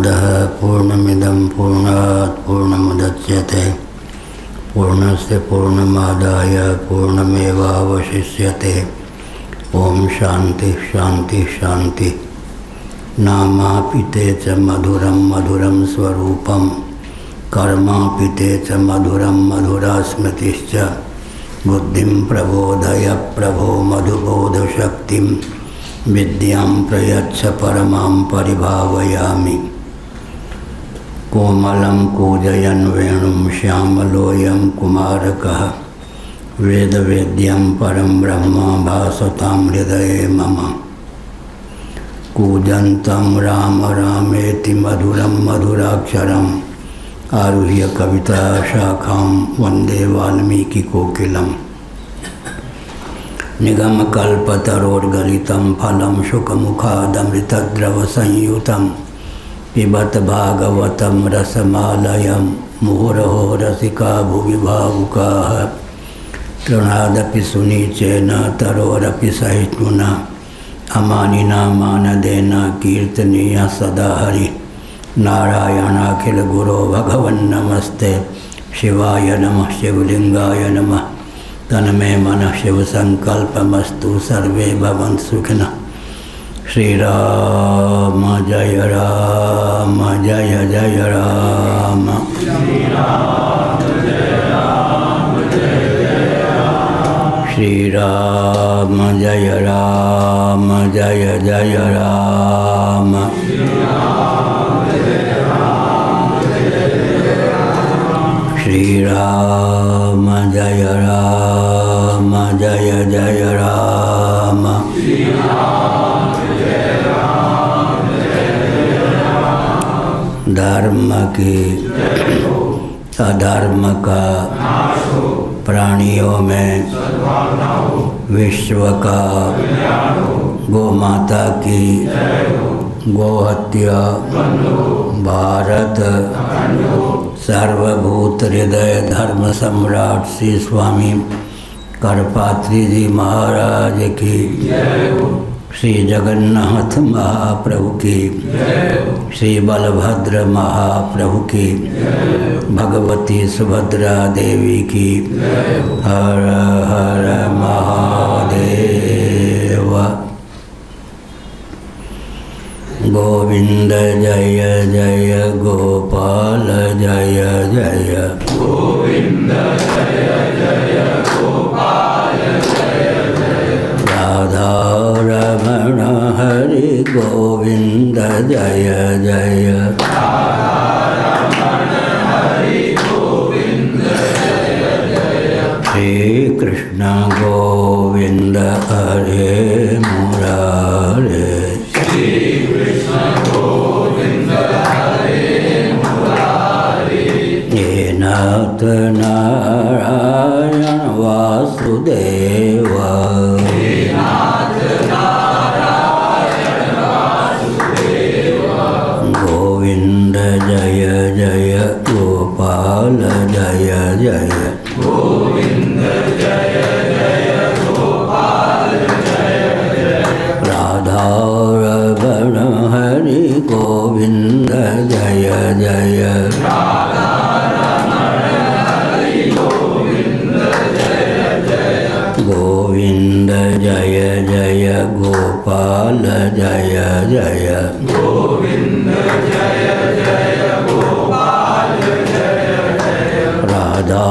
पूर्णमादाय पूर्णमिदं पूर्णात् पूर्णमुदच्यते पूर्णस्य पूर्णमादाय पूर्णमेवावशिष्यते। ओम शांति शांति शांति। नामापिते च मधुरं मधुरं स्वरूपं कर्मापिते च मधुरं मधुरा स्मृतिश्च। बुद्धिं प्रबोधय प्रभो मधुबोधशक्तिं विद्यां प्रयच्छ परमां परिभावयामि। कोमलं कूजयन् वेणुं श्यामलोऽयं कुमारकः वेदवेद्यं परं ब्रह्म भासतां हृदये मम। कूजन्तं राम रामेति मधुरं मधुराक्षरम् आरुह्य कविता शाखां वन्दे वाल्मीकिकोकिलम्। निगमकल्पतरोर्गलितं फलं शुकमुखादमृतद्रवसंयुतं पिबत भागवतं रसमालयं मुहुरहो रसिका भुवि भावुकाः। तृणादपि सुनीचेन तरोरपि सहिष्णुना अमानिना मानदेन कीर्तनीय सदा हरि। नारायणाखिल गुरो भगवन् नमस्ते शिवाय नमः शिवलिंगाय नमः। तन्मे मनः शिव संकल्पमस्तु सर्वे भवन्तु सुखिनः। श्री राम जय राम जय जय राम। श्री राम जय राम जय जय राम। श्री राम जय राम जय जय राम। धर्म की अधर्म का प्राणियों में विश्व का गौ माता की गोहत्या भारत सर्वभूत हृदय धर्म सम्राट श्री स्वामी करपात्री जी महाराज की, श्री जगन्नाथ महाप्रभु की, श्री बलभद्र महाप्रभु की, भगवती सुभद्रा देवी की। हर हर महादेव। गोविंद जय जय गोपाल जय जय। गोविंद जय जय गोपाल जय जय। राधा रमण हरि गोविंद जय जय। राधा रमण हरि गोविंद जय जय। श्री कृष्ण गोविंद हरे मुरारे। श्री कृष्ण गोविंद हरे मुरारी। हे नाथ नारायण वासुदेव। हे नाथ नारायण वासुदेव। गोविंद जय जय गोपाल जय जय। गोविंद जय जय गोपाल जय जय। राधा रमण हरि गोविंद जय जय। राधा रमण हरि गोविंद जय जय। गोविंद जय जय गोपाल जय जय। गोविंद जय जय गोपाल जय जय। राधा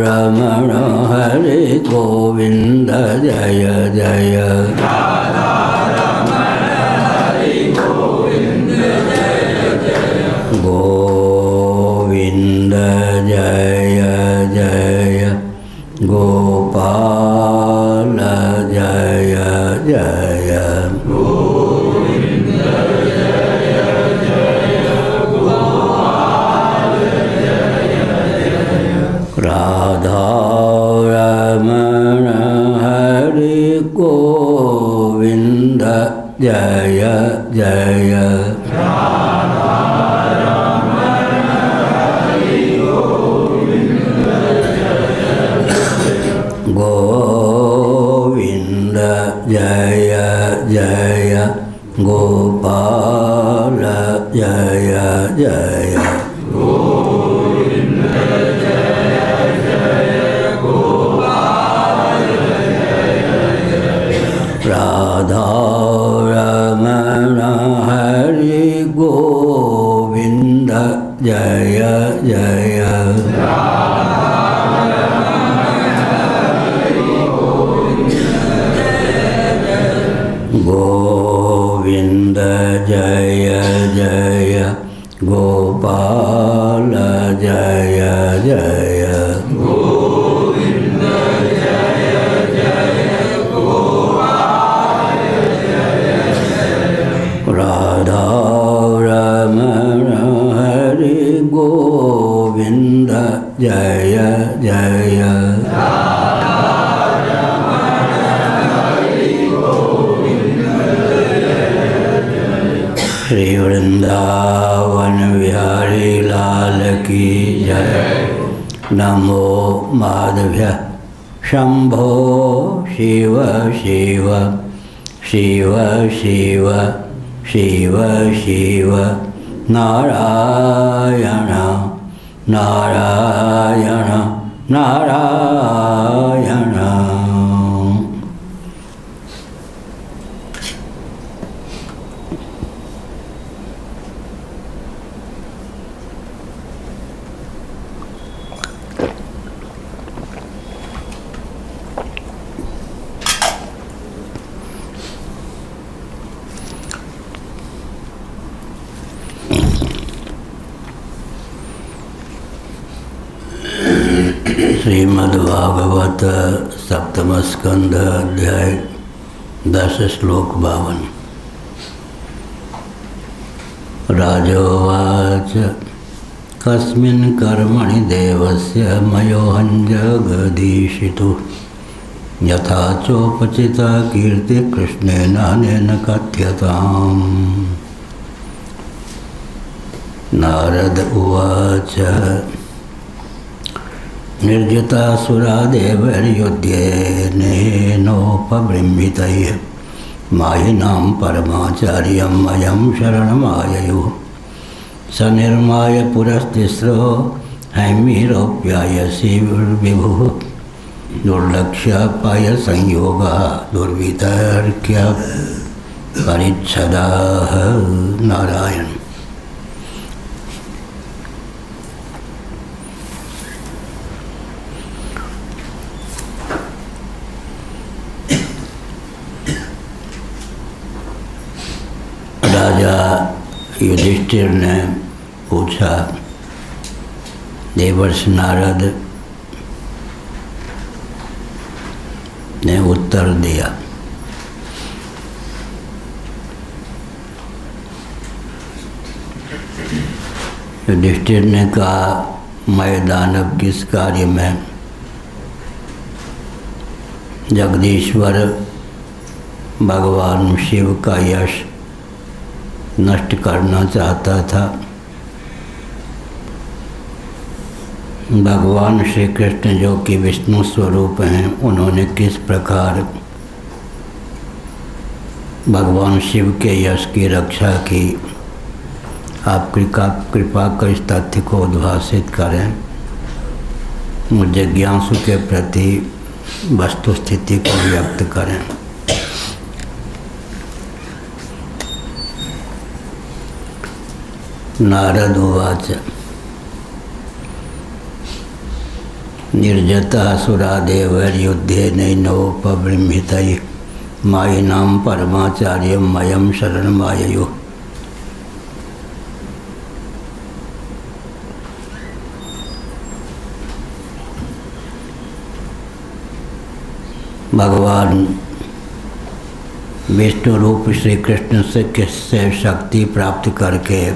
रमण हरि गोविंद जय जय। राधा रमण हरि गोविंद जय जय। गोविंद जय जय गोपाल जय जय। गोविंद जय जय गोपाल जय जय। राधा रमण हरि गोविंद जय जय। राधा रमण हरि गोविंद जय जय। गोविंद जय जय गोपाल जय जय गोविंद जय जय गोपाल जय जय राधा रमण हरि गोविंद जय जय गोविंद जय जय गोपाल जय जय गोविंद जय जय गोपाल जय जय राधा रमण हरि गोविंद जय जय श्री वृंदावन बिहारी लाल की जय। नमो माधव्य शंभो शिव शिव शिव शिव शिव शिव नारायण नारायण नारायण। श्रीमद्भागवत सप्तम स्कंध अध्याय 10 श्लोक 52। राजोवाच कस्मिन् कर्मणि देवस्य मयोऽहं जगदीशितुः यथा चोपचिता कीर्ति कृष्णेन अनेन कथ्यताम्। नारद उवाच निर्जितासुरा देवैर्युध्येनेनोपबृंहितैः मायिनां परमाचार्यम् अयं शरणमाययुः। स निर्माय पुरस्तिस्रो हैमीरोऽप्यायसि विभुः दुर्लक्ष्यापाय संयोगः दुर्वितर्क्य परिच्छदाः। नारायण। राजा युधिष्ठिर ने पूछा, देवर्षि नारद ने उत्तर दिया, युधिष्ठिर ने कहा, मैं दानव किस कार्य में जगदीश्वर भगवान शिव का यश नष्ट करना चाहता था। भगवान श्री कृष्ण जो कि विष्णु स्वरूप हैं, उन्होंने किस प्रकार भगवान शिव के यश की रक्षा की। आप कृपा कर इस तथ्य को उद्भासित करें, मुझ जिज्ञासु के प्रति वस्तु स्थिति को व्यक्त करें। नारद उवाच निर्जतासुरा देवैर्युध्येनैनोपबृंहितैः मायिनां परमाचार्यम् अयं शरणमाययुः। भगवान विष्णु रूप श्री कृष्ण से किससे शक्ति प्राप्त करके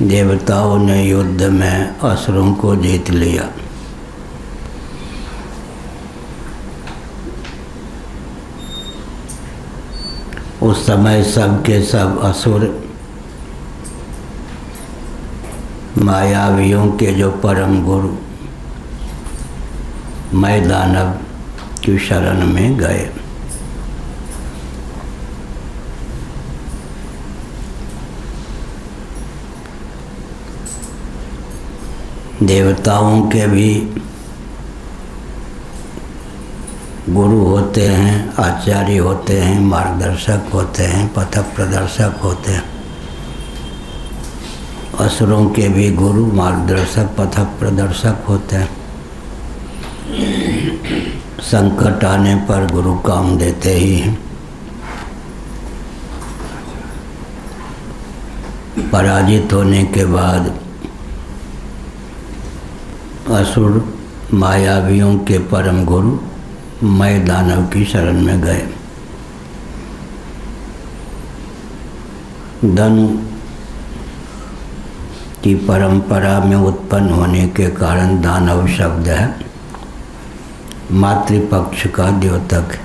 देवताओं ने युद्ध में असुरों को जीत लिया। उस समय सब के सब असुर मायावियों के जो परम गुरु मैं दानव की शरण में गए। देवताओं के भी गुरु होते हैं, आचार्य होते हैं, मार्गदर्शक होते हैं, पथ प्रदर्शक होते हैं। असुरों के भी गुरु, मार्गदर्शक, पथ प्रदर्शक होते हैं। संकट आने पर गुरु काम देते ही हैं। पराजित होने के बाद असुर मायावियों के परम गुरु मैं दानव की शरण में गए। धनु की परंपरा में उत्पन्न होने के कारण दानव शब्द है, मातृपक्ष का द्योतक है।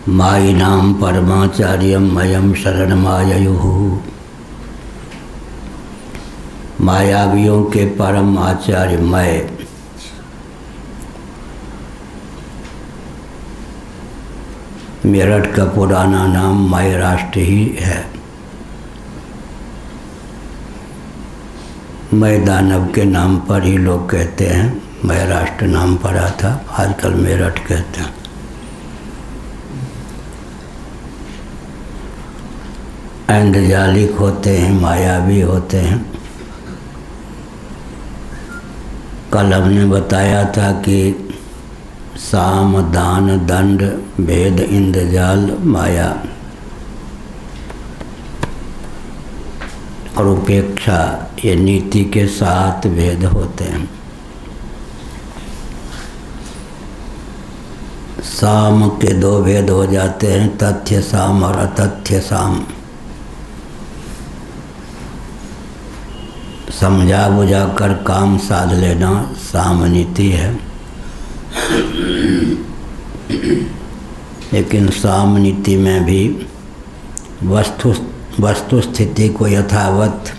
मायिनाम परमाचार्यम मयम शरणमाययुः। मायावियों के परम आचार्य मैं, मेरठ का पुराना नाम मय राष्ट्र ही है। मय दानव के नाम पर ही लोग कहते हैं, मय राष्ट्र नाम पड़ा था, आजकल मेरठ कहते हैं। ऐन्द्रजालिक होते हैं, मायावी होते हैं। कल हमने बताया था कि साम, दान, दंड, भेद, इंद्रजाल, माया और उपेक्षा, ये नीति के 7 भेद होते हैं। साम के 2 भेद हो जाते हैं, तथ्य साम और अतथ्य साम। समझा बुझा कर काम साध लेना साम नीति है। लेकिन साम नीति में भी वस्तु स्थिति को यथावत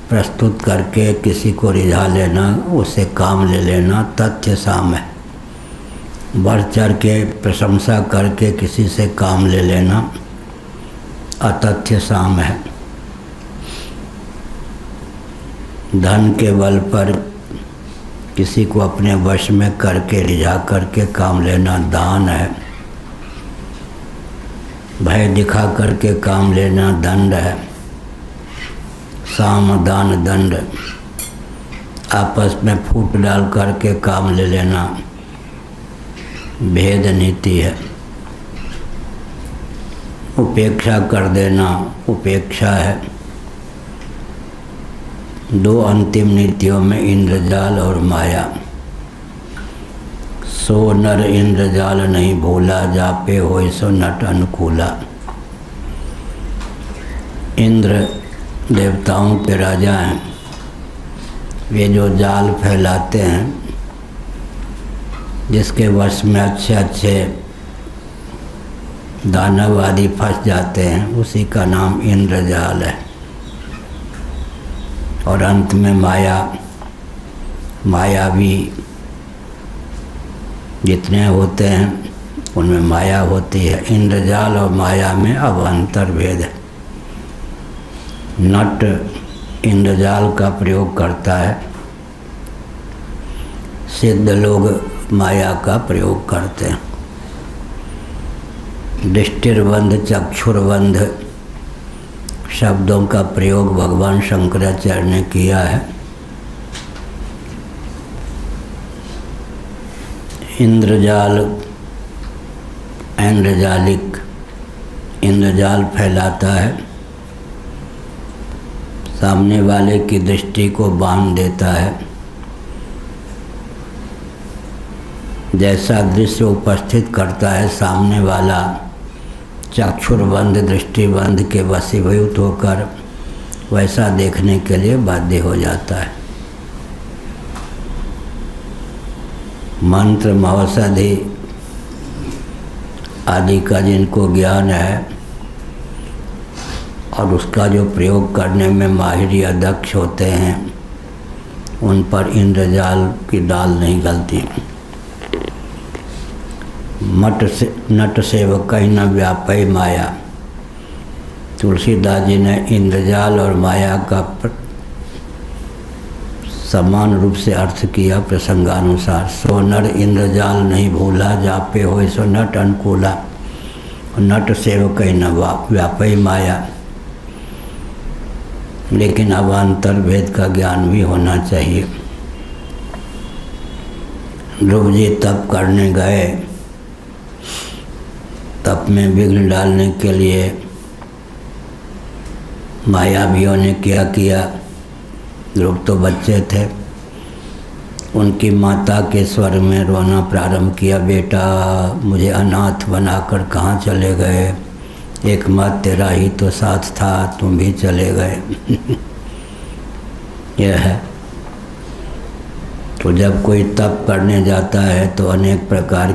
प्रस्तुत करके किसी को रिझा लेना, उसे काम ले लेना तथ्य साम है। बढ़ चढ़ के प्रशंसा करके किसी से काम ले लेना अतथ्य साम है। धन के बल पर किसी को अपने वश में करके रिझा करके काम लेना दान है। भय दिखा करके काम लेना दंड है। साम, दान, दंड आपस में फूट डाल करके काम ले लेना भेद नीति है। उपेक्षा कर देना उपेक्षा है। 2 अंतिम नीतियों में इंद्रजाल और माया। सो नर इंद्रजाल नहीं भूला, जापे होय सो नट अनुकूला। इंद्र देवताओं के राजा हैं। वे जो जाल फैलाते हैं, जिसके वश में अच्छे अच्छे दानव आदि फंस जाते हैं, उसी का नाम इंद्रजाल है। और अंत में मायावी जितने होते हैं उनमें माया होती है। इंद्रजाल और माया में अब अंतर भेद है। नट इंद्रजाल का प्रयोग करता है, सिद्ध लोग माया का प्रयोग करते हैं। दृष्टिर्बंध, चक्षुर्बंध शब्दों का प्रयोग भगवान शंकराचार्य ने किया है। इंद्रजाल, ऐन्द्रजालिक, इंद्रजाल फैलाता है, सामने वाले की दृष्टि को बांध देता है। जैसा दृश्य उपस्थित करता है, सामने वाला चक्षुर्बंध, दृष्टिबंध के वशीभूत होकर वैसा देखने के लिए बाध्य हो जाता है। मंत्र, औषधि आदि का जिनको ज्ञान है और उसका जो प्रयोग करने में माहिर या दक्ष होते हैं, उन पर इंद्रजाल की दाल नहीं गलती। नट सेवक न व्यापय माया। तुलसीदास जी ने इंद्रजाल और माया का समान रूप से अर्थ किया प्रसंगानुसार। सो नर इंद्रजाल नहीं भूला, जापे हो सो नट अनुकूला। नट सेवक न व्यापय माया। लेकिन अवान्तर भेद का ज्ञान भी होना चाहिए। ध्रुव जी तप करने गए, तप में विघ्न डालने के लिए मायावियों ने क्या किया। ध्रुव तो बच्चे थे, उनकी माता के स्वर में रोना प्रारंभ किया, बेटा मुझे अनाथ बनाकर कहाँ चले गए, एक मत तेरा ही तो साथ था, तुम भी चले गए। यह है। तो जब कोई तप करने जाता है तो अनेक प्रकार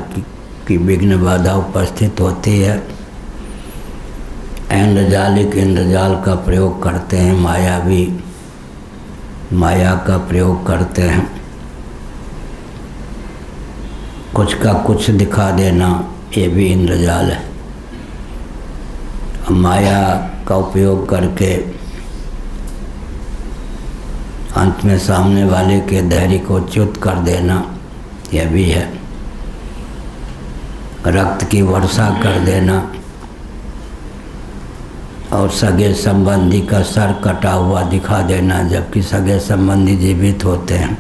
की विघ्न बाधा उपस्थित होती है। इंद्रजाल का प्रयोग करते हैं, मायावी माया का प्रयोग करते हैं। कुछ का कुछ दिखा देना, ये भी इंद्रजाल है। माया का उपयोग करके अंत में सामने वाले के धैर्य को च्युत कर देना, यह भी है। रक्त की वर्षा कर देना और सगे संबंधी का सर कटा हुआ दिखा देना, जबकि सगे संबंधी जीवित होते हैं।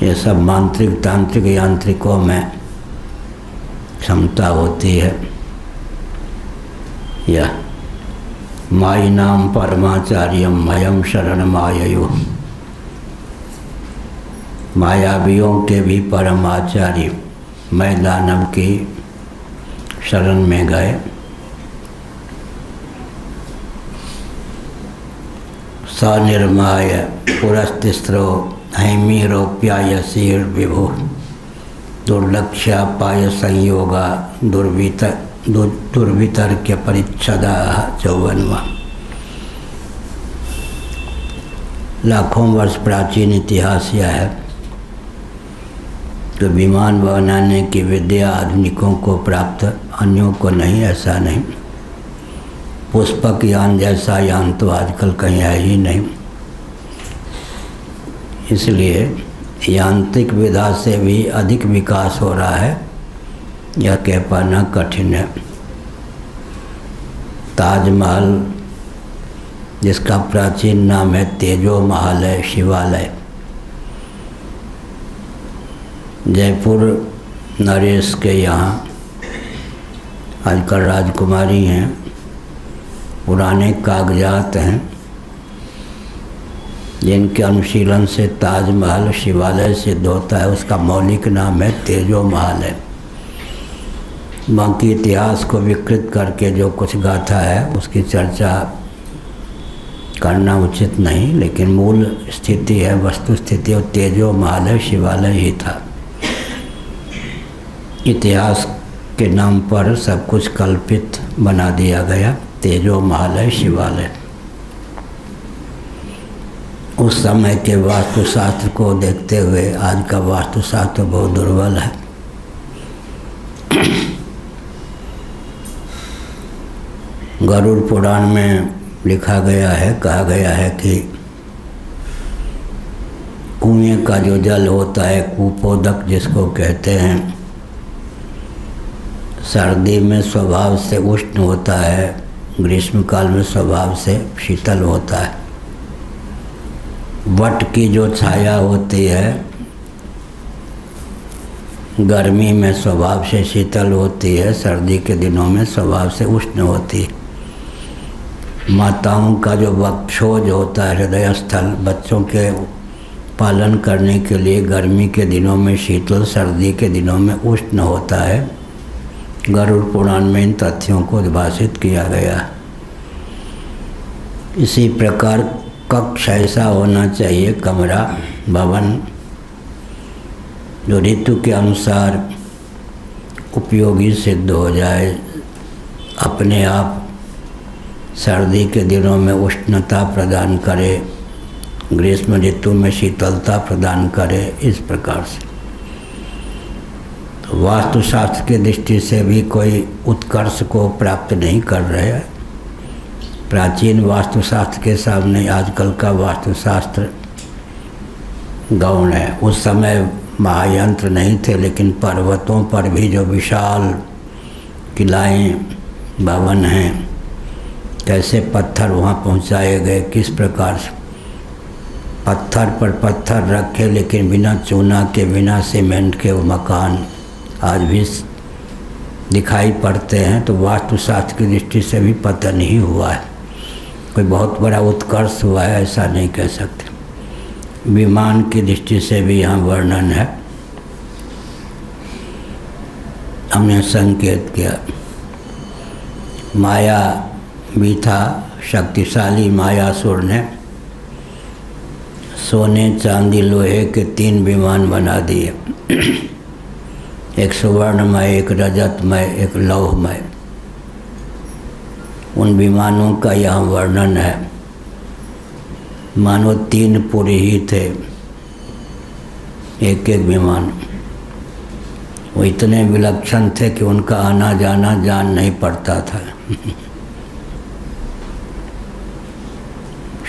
ये सब मांत्रिक तांत्रिक यांत्रिकों में क्षमता होती है। यह माई नाम परमाचार्यम मयम शरण माययो। मायावियों के भी परमाचार्य मैं दानव की शरण में गए। सनिर्माय पुरस्तिस्रो हैमीरोप्यायसीर विभु। दुर्लक्ष्या पाय संयोगा दुर्वितर्क्य परिच्छदा 54वां। लाखों वर्ष प्राचीन इतिहास यह है। तो विमान बनाने की विद्या आधुनिकों को प्राप्त, अन्यों को नहीं, ऐसा नहीं। पुष्पक यान जैसा यान तो आजकल कहीं है ही नहीं। इसलिए यांत्रिक विधा से भी अधिक विकास हो रहा है, यह कह पाना कठिन है। ताजमहल, जिसका प्राचीन नाम है तेजो महल है, शिवालय, जयपुर नरेश के यहाँ आजकल राजकुमारी हैं। पुराने कागजात हैं जिनके अनुशीलन से ताजमहल शिवालय सिद्ध होता है। उसका मौलिक नाम है तेजो महल है। बाकी इतिहास को विकृत करके जो कुछ गाथा है उसकी चर्चा करना उचित नहीं, लेकिन मूल स्थिति है, वस्तु स्थिति और तेजो महल है, शिवालय ही था। इतिहास के नाम पर सब कुछ कल्पित बना दिया गया। तेजो महल है, शिवालय। उस समय के वास्तुशास्त्र को देखते हुए आज का वास्तुशास्त्र बहुत दुर्बल है। गरुड़ पुराण में लिखा गया है, कहा गया है कि कुएं का जो जल होता है, कूपोदक जिसको कहते हैं, सर्दी में स्वभाव से उष्ण होता है, ग्रीष्म काल में स्वभाव से शीतल होता है। वट की जो छाया होती है गर्मी में स्वभाव से शीतल होती है, सर्दी के दिनों में स्वभाव से उष्ण होती है। माताओं का जो वक्षोज होता है, हृदय स्थल, बच्चों के पालन करने के लिए गर्मी के दिनों में शीतल, सर्दी के दिनों में उष्ण होता है। गरुड़ पुराण में इन तथ्यों को उद्भाषित किया गया। इसी प्रकार कक्ष ऐसा होना चाहिए, कमरा, भवन, जो ऋतु के अनुसार उपयोगी सिद्ध हो जाए, अपने आप सर्दी के दिनों में उष्णता प्रदान करे, ग्रीष्म ऋतु में शीतलता प्रदान करे। इस प्रकार से वास्तुशास्त्र की दृष्टि से भी कोई उत्कर्ष को प्राप्त नहीं कर रहे हैं। प्राचीन वास्तुशास्त्र के सामने आजकल का वास्तुशास्त्र गौण है। उस समय महायंत्र नहीं थे, लेकिन पर्वतों पर भी जो विशाल किलाएं भवन हैं, कैसे पत्थर वहाँ पहुँचाए गए, किस प्रकार से पत्थर पर पत्थर रखे, लेकिन बिना चूना के, बिना सीमेंट के वो मकान आज भी दिखाई पड़ते हैं। तो वास्तुशास्त्र की दृष्टि से भी पतन ही हुआ है, कोई बहुत बड़ा उत्कर्ष हुआ है ऐसा नहीं कह सकते। विमान की दृष्टि से भी यहाँ वर्णन है। हमने संकेत किया माया भी था, शक्तिशाली मायासुर ने सोने चांदी लोहे के 3 विमान बना दिए, एक सुवर्णमय, एक रजतमय, एक लौहमय। उन विमानों का यहाँ वर्णन है, मानो 3 पुरी ही थे एक एक विमान। वो इतने विलक्षण थे कि उनका आना जाना जान नहीं पड़ता था।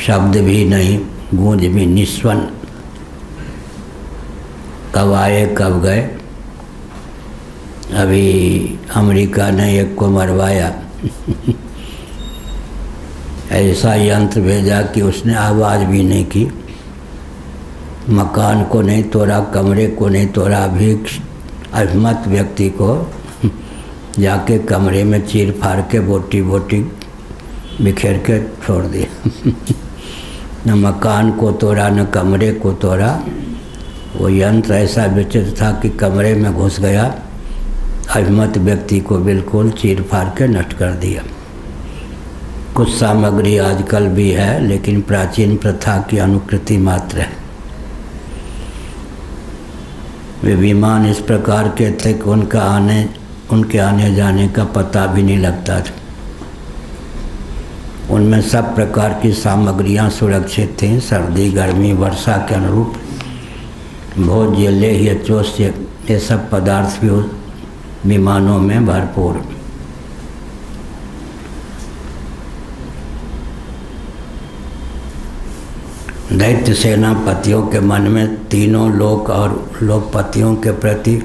शब्द भी नहीं, गूंज भी, निस्वन। कब आए कब गए। अभी अमेरिका ने एक को मरवाया ऐसा यंत्र भेजा कि उसने आवाज़ भी नहीं की, मकान को नहीं तोड़ा, कमरे को नहीं तोड़ा, अभी अभिमत व्यक्ति को जाके कमरे में चीर फाड़ के बोटी बोटी बिखेर के छोड़ दिया। न मकान को तोड़ा न कमरे को तोड़ा। वो यंत्र ऐसा विचित्र था कि कमरे में घुस गया, अभिमत व्यक्ति को बिल्कुल चीर फाड़ के नष्ट कर दिया। कुछ सामग्री आजकल भी है, लेकिन प्राचीन प्रथा की अनुकृति मात्र है। वे विमान इस प्रकार के थे कि उनके आने जाने का पता भी नहीं लगता था। उनमें सब प्रकार की सामग्रियां सुरक्षित थीं, सर्दी गर्मी वर्षा के अनुरूप। भोज्य लेह्य चोष्य ये सब पदार्थ भी उस विमानों में भरपूर। दैत्य सेनापतियों के मन में तीनों लोक और लोकपतियों के प्रति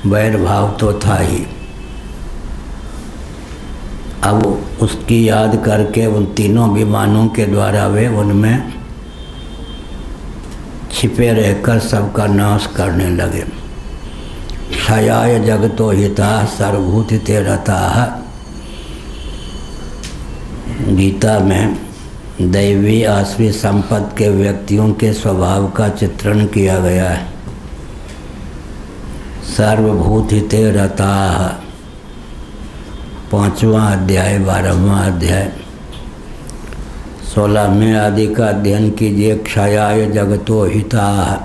वैर भाव तो था ही। अब उसकी याद करके उन तीनों विमानों के द्वारा वे उनमें छिपे रहकर सबका नाश करने लगे। क्षयाय जगतो हिता सर्वभूतिते रताः। गीता में दैवी आश्वी संपत्ति के व्यक्तियों के स्वभाव का चित्रण किया गया है। सर्वभूतिते रताः 5वां अध्याय 12वां अध्याय 16वें आदि का अध्ययन कीजिए। क्षयाय जगतो हिताः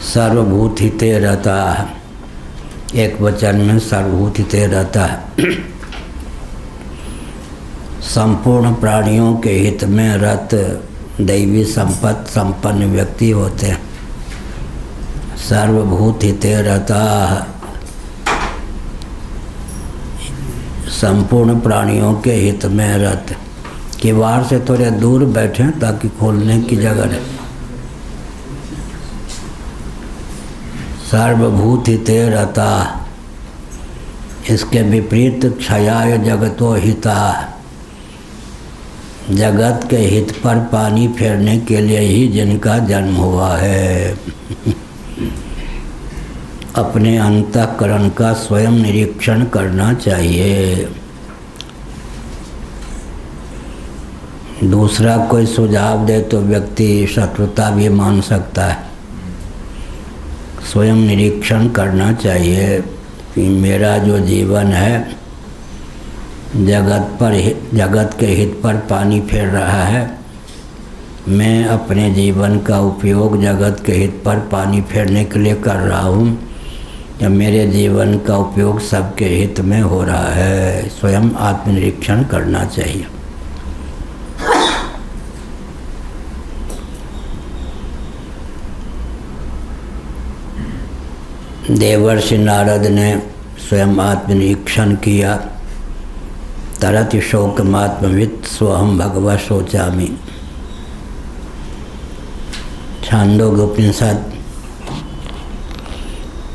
सर्वभूत हिते रताः, एक वचन में सर्वभूत हिते रताः। संपूर्ण प्राणियों के हित में रत दैवी संपत्ति संपन्न व्यक्ति होते हैं। सर्वभूत हिते रताः, संपूर्ण प्राणियों के हित में रत। किवाड़ से थोड़े दूर बैठे ताकि खोलने की जगह रहे। सर्वभूत हिते रताः, इसके विपरीत क्षयाय जगतो हिताः, जगत के हित पर पानी फेरने के लिए ही जिनका जन्म हुआ है। अपने अंतःकरण का स्वयं निरीक्षण करना चाहिए। दूसरा कोई सुझाव दे तो व्यक्ति शत्रुता भी मान सकता है। स्वयं निरीक्षण करना चाहिए कि मेरा जो जीवन है जगत के हित पर पानी फेर रहा है। मैं अपने जीवन का उपयोग जगत के हित पर पानी फेरने के लिए कर रहा हूँ या मेरे जीवन का उपयोग सबके हित में हो रहा है। स्वयं आत्मनिरीक्षण करना चाहिए। देवर्षि नारद ने स्वयं आत्मनिरीक्षण किया। तरति शोकमात्मवित् स्वहं भगवत् शोचामि। छांदोग्य उपनिषद।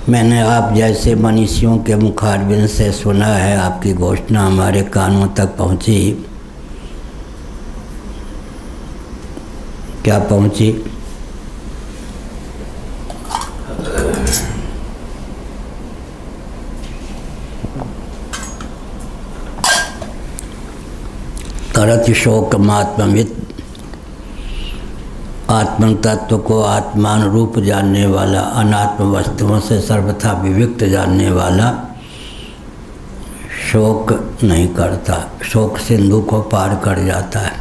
मैंने आप जैसे मनीषियों के मुखारबिंद से सुना है, आपकी घोषणा हमारे कानों तक पहुंची। क्या पहुंची? तरति शोकमात्मवित्। आत्म तत्व को आत्मान रूप जानने वाला, अनात्म वस्तुओं से सर्वथा विविक्त जानने वाला शोक नहीं करता, शोक सिंधु को पार कर जाता है।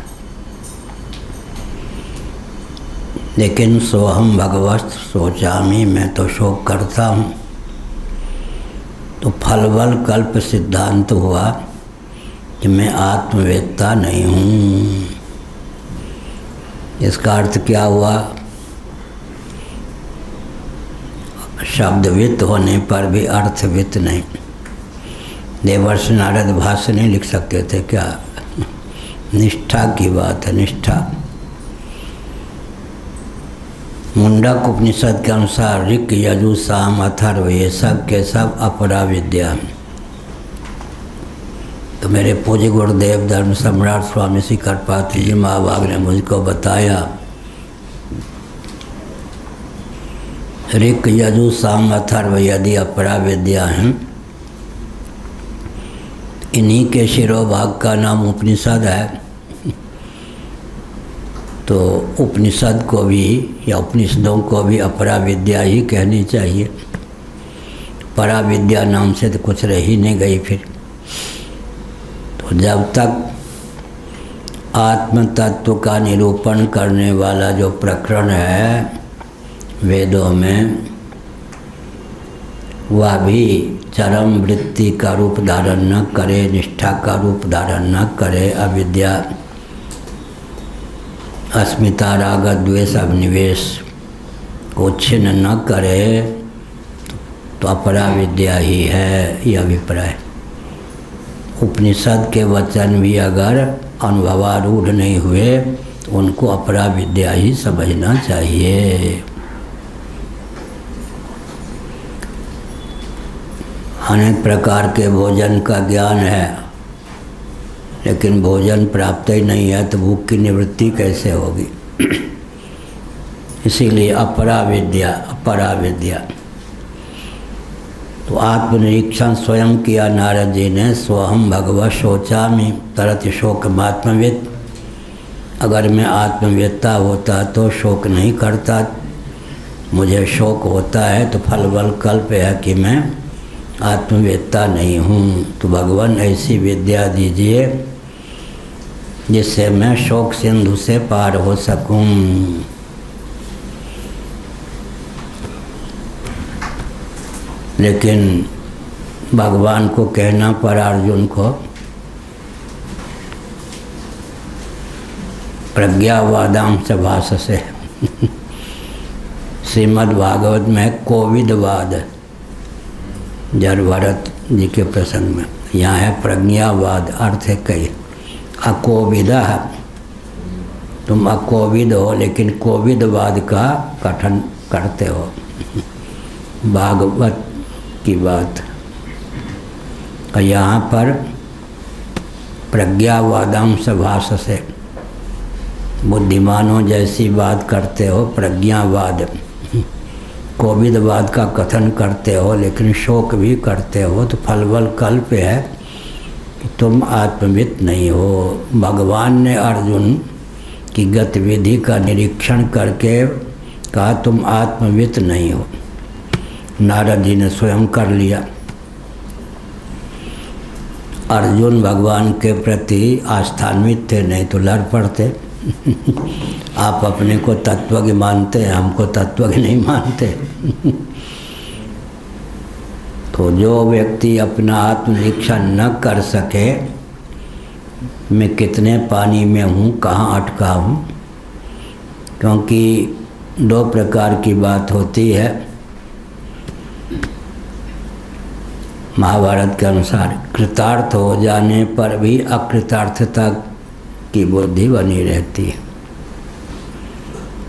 लेकिन सोहम भगवत शोचामि, मैं तो शोक करता हूँ। तो फलबल कल्प सिद्धांत हुआ कि मैं आत्मवेत्ता नहीं हूँ। इसका अर्थ क्या हुआ? शब्दवित्त होने पर भी अर्थवित्त नहीं। देवर्षि नारद भाष्य नहीं लिख सकते थे क्या? निष्ठा की बात है, निष्ठा। मुंडक उपनिषद के अनुसार ऋक् यजु साम अथर्व ये सब के सब अपरा विद्या। तो मेरे पूज्य गुरुदेव धर्म सम्राट स्वामी श्री करपात्री जी महाभाग ने मुझको बताया, ऋक् यजु साम अथर्व यदि अपरा विद्या हैं, इन्हीं के शिरोभाग का नाम उपनिषद है। तो उपनिषद को भी या उपनिषदों को भी अपरा विद्या ही कहनी चाहिए। परा विद्या नाम से तो कुछ रह ही नहीं गई फिर। तो जब तक आत्म तत्व का निरूपण करने वाला जो प्रकरण है वेदों में, वह भी चरम वृत्ति का रूप धारण न करे, निष्ठा का रूप धारण न करे, अविद्या, अस्मिता, राग, द्वेष, अभिनिवेश को छिन्न न करे, तो अपरा विद्या ही है यह अभिप्राय। उपनिषद के वचन भी अगर अनुभवारूढ़ नहीं हुए तो उनको अपरा विद्या ही समझना चाहिए। अनेक प्रकार के भोजन का ज्ञान है, लेकिन भोजन प्राप्त ही नहीं है तो भूख की निवृत्ति कैसे होगी? इसीलिए अपरा विद्या, अपरा विद्या। तो आत्मनिरीक्षण स्वयं किया नारद जी ने। स्वहम भगवत शोचामि तरति शोकमात्मवित्। अगर मैं आत्मवेत्ता होता तो शोक नहीं करता। मुझे शोक होता है तो फलबल कल्प है कि मैं आत्मवेत्ता नहीं हूँ। तो भगवान ऐसी विद्या दीजिए जिससे मैं शोक सिंधु से पार हो सकूँ। लेकिन भगवान को कहना पड़ा अर्जुन को, प्रज्ञावादांश भाषसे। श्रीमद् भागवत में कोविदवाद, जड़ भरत जी के प्रसंग में, यहाँ है प्रज्ञावाद। अर्थ है कई अकोविदा, तुम अकोविद हो लेकिन कोविदवाद का कथन करते हो। भागवत की बात यहाँ पर प्रज्ञावादांश भाषसे, बुद्धिमानों जैसी बात करते हो, प्रज्ञावाद, कोविदवाद का कथन करते हो, लेकिन शोक भी करते हो, तो फलबल कल्प है कि तुम आत्मवित् नहीं हो। भगवान ने अर्जुन की गतिविधि का निरीक्षण करके कहा तुम आत्मवित् नहीं हो। नारद जी ने स्वयं कर लिया। अर्जुन भगवान के प्रति आस्थान्वित थे, नहीं तो लड़ पड़ते। आप अपने को तत्वज्ञ मानते हैं, हमको तत्वज्ञ नहीं मानते। तो जो व्यक्ति अपना आत्मनिरीक्षण न कर सके, मैं कितने पानी में हूँ, कहाँ अटका हूँ, क्योंकि दो प्रकार की बात होती है। महाभारत के अनुसार कृतार्थ हो जाने पर भी अकृतार्थता की बुद्धि बनी रहती है।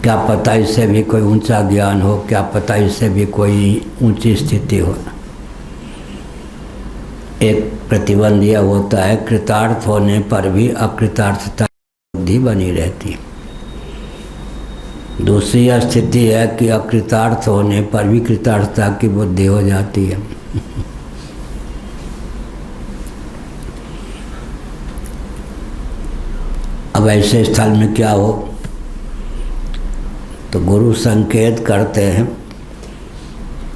क्या पता इससे भी कोई ऊंचा ज्ञान हो, क्या पता इससे भी कोई ऊंची स्थिति हो। एक प्रतिबंध यह होता है, कृतार्थ होने पर भी अकृतार्थता की बुद्धि बनी रहती है। दूसरी स्थिति है कि अकृतार्थ होने पर भी कृतार्थता की बुद्धि हो जाती है। अब ऐसे स्थल में क्या हो, तो गुरु संकेत करते हैं,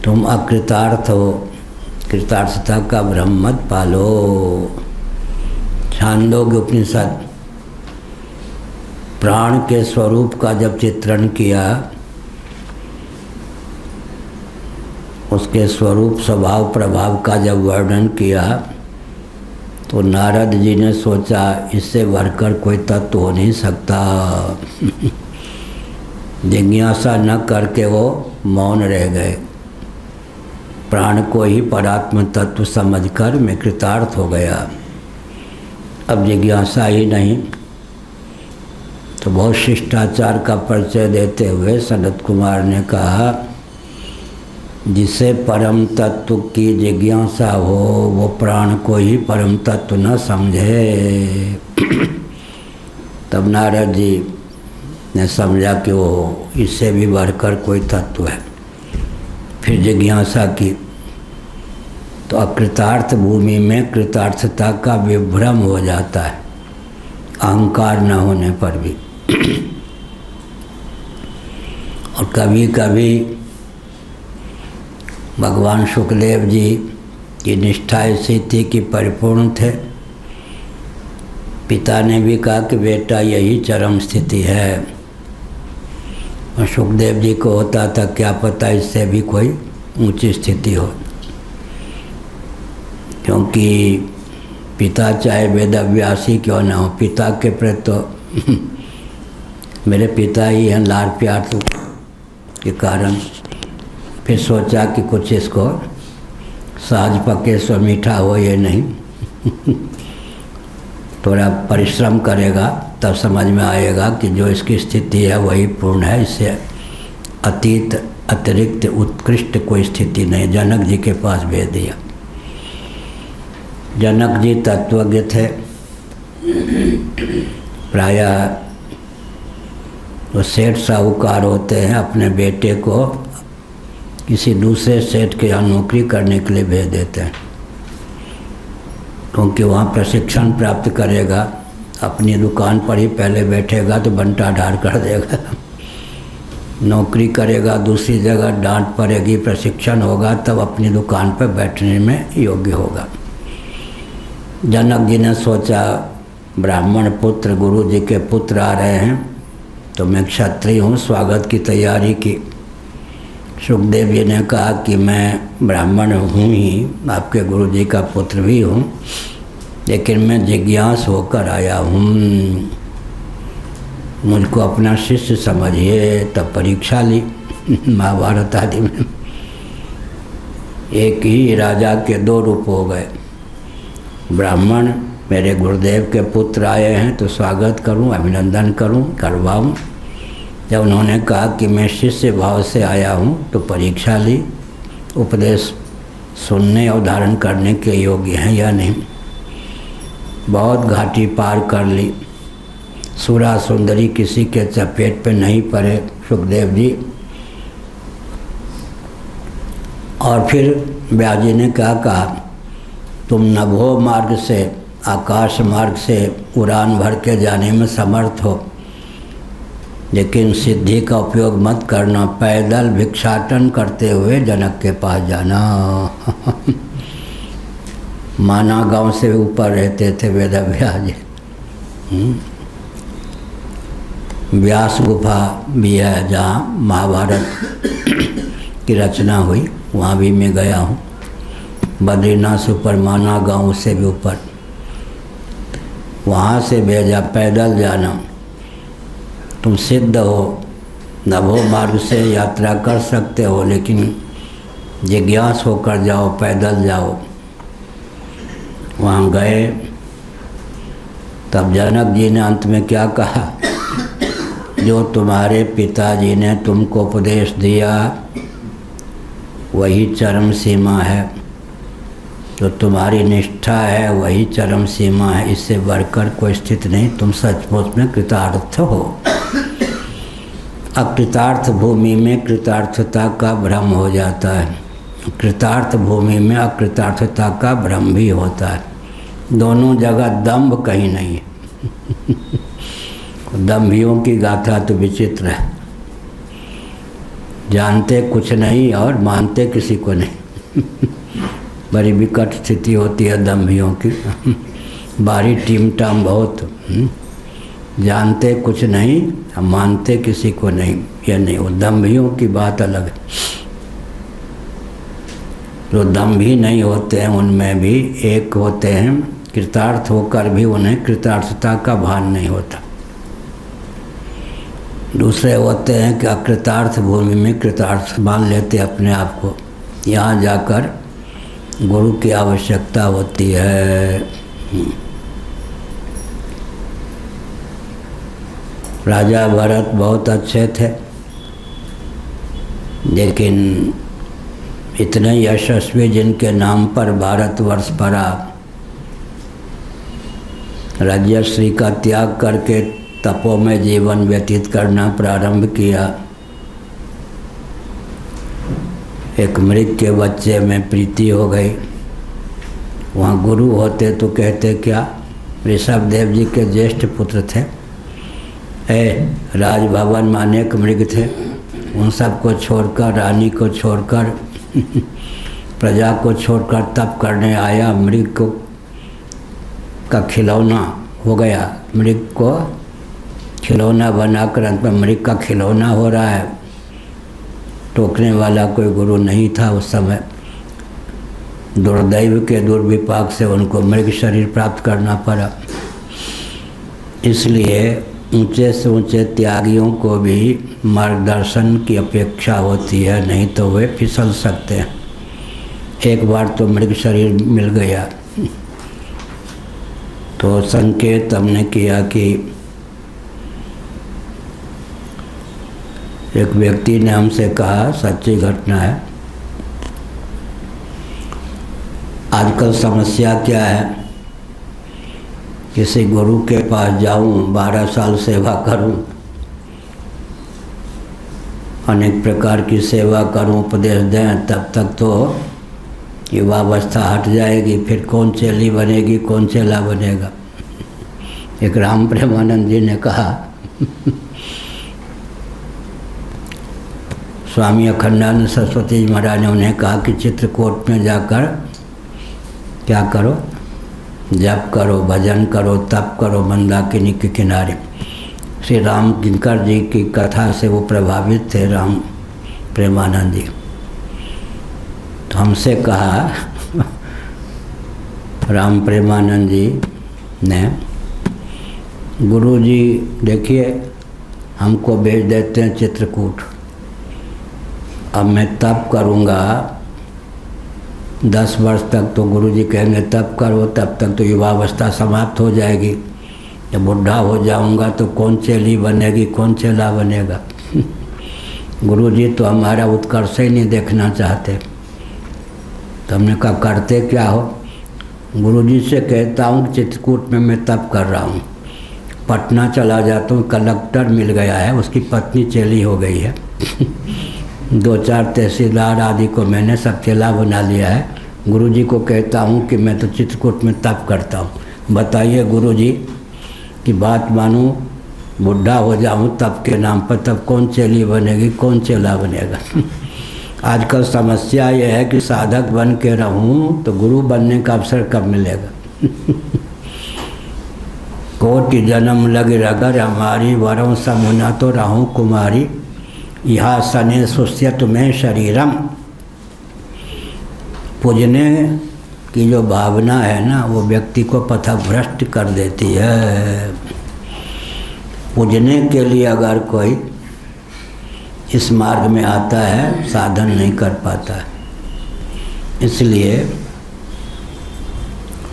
तुम अकृतार्थ हो, कृतार्थता का भ्रम मत पालो। छांदोग्य उपनिषद प्राण के स्वरूप का जब चित्रण किया, उसके स्वरूप स्वभाव प्रभाव का जब वर्णन किया, तो नारद जी ने सोचा इससे बढ़कर कोई तत्व हो नहीं सकता। जिज्ञासा न करके वो मौन रह गए। प्राण को ही परात्म तत्व समझकर मैं कृतार्थ हो गया। अब जिज्ञासा ही नहीं, तो बहुत शिष्टाचार का परिचय देते हुए सनत कुमार ने कहा, जिसे परम तत्व की जिज्ञासा हो वो प्राण को ही परम तत्व न समझे। तब नारद जी ने समझा कि वो इससे भी बढ़कर कोई तत्व है। फिर जिज्ञासा की, तो अकृतार्थ भूमि में कृतार्थता का विभ्रम हो जाता है, अहंकार न होने पर भी। और कभी कभी भगवान शुकदेव जी की निष्ठा ऐसी थी कि परिपूर्ण थे। पिता ने भी कहा कि बेटा यही चरम स्थिति है, और शुकदेव जी को होता था क्या पता इससे भी कोई ऊंची स्थिति हो, क्योंकि पिता चाहे वेदव्यासी क्यों ना हो, पिता के प्रति तो मेरे पिता ही हैं, लाड़ प्यार के कारण। फिर सोचा कि कुछ इसको साज पके सो मीठा हो, ये नहीं थोड़ा परिश्रम करेगा तब समझ में आएगा कि जो इसकी स्थिति है वही पूर्ण है, इससे अतीत अतिरिक्त उत्कृष्ट कोई स्थिति नहीं। जनक जी के पास भेज दिया। जनक जी तत्वज्ञ थे, प्रायः वो सेठ साहूकार होते हैं, अपने बेटे को किसी दूसरे सेठ के यहाँ नौकरी करने के लिए भेज देते हैं, क्योंकि वहाँ प्रशिक्षण प्राप्त करेगा। अपनी दुकान पर ही पहले बैठेगा तो बंटा ढार कर देगा, नौकरी करेगा दूसरी जगह डांट पड़ेगी, प्रशिक्षण होगा, तब अपनी दुकान पर बैठने में योग्य होगा। जनक जी ने सोचा ब्राह्मण पुत्र गुरु जी के पुत्र आ रहे हैं, तो मैं क्षत्रिय हूँ, स्वागत की तैयारी की। सुखदेव जी ने कहा कि मैं ब्राह्मण हूँ ही, आपके गुरु जी का पुत्र भी हूँ, लेकिन मैं जिज्ञास होकर आया हूँ, मुझको अपना शिष्य समझिए। तब परीक्षा ली महाभारत आदि में। एक ही राजा के दो रूप हो गए। ब्राह्मण मेरे गुरुदेव के पुत्र आए हैं तो स्वागत करूं, अभिनंदन करूं, करवाऊं। जब उन्होंने कहा कि मैं शिष्य भाव से आया हूं तो परीक्षा ली, उपदेश सुनने और धारण करने के योग्य हैं या नहीं। बहुत घाटी पार कर ली, सुरा सुंदरी किसी के चपेट पे नहीं पड़े सुखदेव जी। और फिर व्यास जी ने क्या कहा, तुम नभो मार्ग से, आकाश मार्ग से उड़ान भर के जाने में समर्थ हो, लेकिन सिद्धि का उपयोग मत करना, पैदल भिक्षाटन करते हुए जनक के पास जाना। माना गांव से ऊपर रहते थे वेदव्यास जी। व्यास गुफा भी है जहाँ महाभारत की रचना हुई, वहाँ भी मैं गया हूँ। बद्रीनाथ से ऊपर, माना गांव से भी ऊपर, वहाँ से भेजा पैदल जाना। तुम सिद्ध हो, नभो मार्ग से यात्रा कर सकते हो, लेकिन जिज्ञास होकर जाओ, पैदल जाओ। वहाँ गए, तब जनक जी ने अंत में क्या कहा, जो तुम्हारे पिताजी ने तुमको उपदेश दिया वही चरम सीमा है, जो तुम्हारी निष्ठा है वही चरम सीमा है, इससे बढ़कर कोई स्थिति नहीं, तुम सचमुच में कृतार्थ हो। अकृतार्थ भूमि में कृतार्थता का भ्रम हो जाता है, कृतार्थ भूमि में अकृतार्थता का भ्रम भी होता है, दोनों जगह दंभ कहीं नहीं है। दंभियों की गाथा तो विचित्र है, जानते कुछ नहीं और मानते किसी को नहीं। बड़ी विकट स्थिति होती है दंभियों की, बारी टीम टाम बहुत, जानते कुछ नहीं मानते किसी को नहीं, ये नहीं, वो दंभियों की बात अलग है। जो दंभी नहीं होते हैं उनमें भी एक होते हैं, कृतार्थ होकर भी उन्हें कृतार्थता का भान नहीं होता। दूसरे होते हैं कि अकृतार्थ भूमि में कृतार्थ मान लेते अपने आप को, यहाँ जाकर गुरु की आवश्यकता होती है। राजा भरत बहुत अच्छे थे, लेकिन इतने यशस्वी जिनके नाम पर भारतवर्ष पड़ा, राज्यश्री का त्याग करके तपों में जीवन व्यतीत करना प्रारंभ किया। एक मृग के बच्चे में प्रीति हो गई, वहाँ गुरु होते तो कहते क्या, ऋषभ देव जी के ज्येष्ठ पुत्र थे, राजभवन में अनेक मृग थे, उन सबको छोड़कर, रानी को छोड़कर, प्रजा को छोड़कर तप करने आया, मृग को का खिलौना हो गया, मृग को खिलौना बनाकर अंत में मृग का खिलौना हो रहा है। टोकने वाला कोई गुरु नहीं था उस समय, दुर्दैव के दुर्विपाक से उनको मृग शरीर प्राप्त करना पड़ा। इसलिए ऊंचे से ऊंचे त्यागियों को भी मार्गदर्शन की अपेक्षा होती है, नहीं तो वे फिसल सकते हैं। एक बार तो मृग शरीर मिल गया तो संकेत हमने किया कि एक व्यक्ति ने हमसे कहा, सच्ची घटना है, आजकल समस्या क्या है, किसी गुरु के पास जाऊं, 12 साल सेवा करूं, अनेक प्रकार की सेवा करूं, उपदेश दें, तब तक तो युवावस्था हट जाएगी, फिर कौन चेली बनेगी, कौन चेला बनेगा। एक राम प्रेमानंद जी ने कहा, स्वामी अखंडानंद सरस्वती जी महाराज ने उन्हें कहा कि चित्रकूट में जाकर क्या करो, जप करो, भजन करो, तप करो मंदाकिनी के किनारे। श्री राम किंकर जी की कथा से वो प्रभावित थे, राम प्रेमानंद जी। तो हमसे कहा राम प्रेमानंद जी ने, गुरु जी देखिए हमको भेज देते हैं चित्रकूट, अब मैं तप करूँगा 10 वर्ष तक, तो गुरुजी कहेंगे तप करो, तब तक तो युवावस्था समाप्त हो जाएगी, जब बुढ़ा हो जाऊँगा तो कौन चेली बनेगी, कौन चेला बनेगा। गुरुजी तो हमारा उत्कर्ष ही नहीं देखना चाहते। तो हमने कहा करते क्या हो, गुरुजी से कहता हूँ चित्रकूट में मैं तप कर रहा हूँ, पटना चला जाता हूँ, कलेक्टर मिल गया है, उसकी पत्नी चेली हो गई है, 2-4 तहसीलदार आदि को मैंने सब चेला बना लिया है। गुरुजी को कहता हूँ कि मैं तो चित्रकूट में तप करता हूँ, बताइए गुरुजी कि बात मानूं, बुढ़ा हो जाऊँ तप के नाम पर, तब कौन चेली बनेगी, कौन चेला बनेगा। आजकल समस्या यह है कि साधक बन के रहूँ तो गुरु बनने का अवसर कब मिलेगा। कोटि जन्म लगे रगर हमारी, वरों समुना तो रहूँ कुमारी, यहाँ सने सुस्यत में शरीरम। पूजने की जो भावना है ना, वो व्यक्ति को पथभ्रष्ट कर देती है। पूजने के लिए अगर कोई इस मार्ग में आता है, साधन नहीं कर पाता है। इसलिए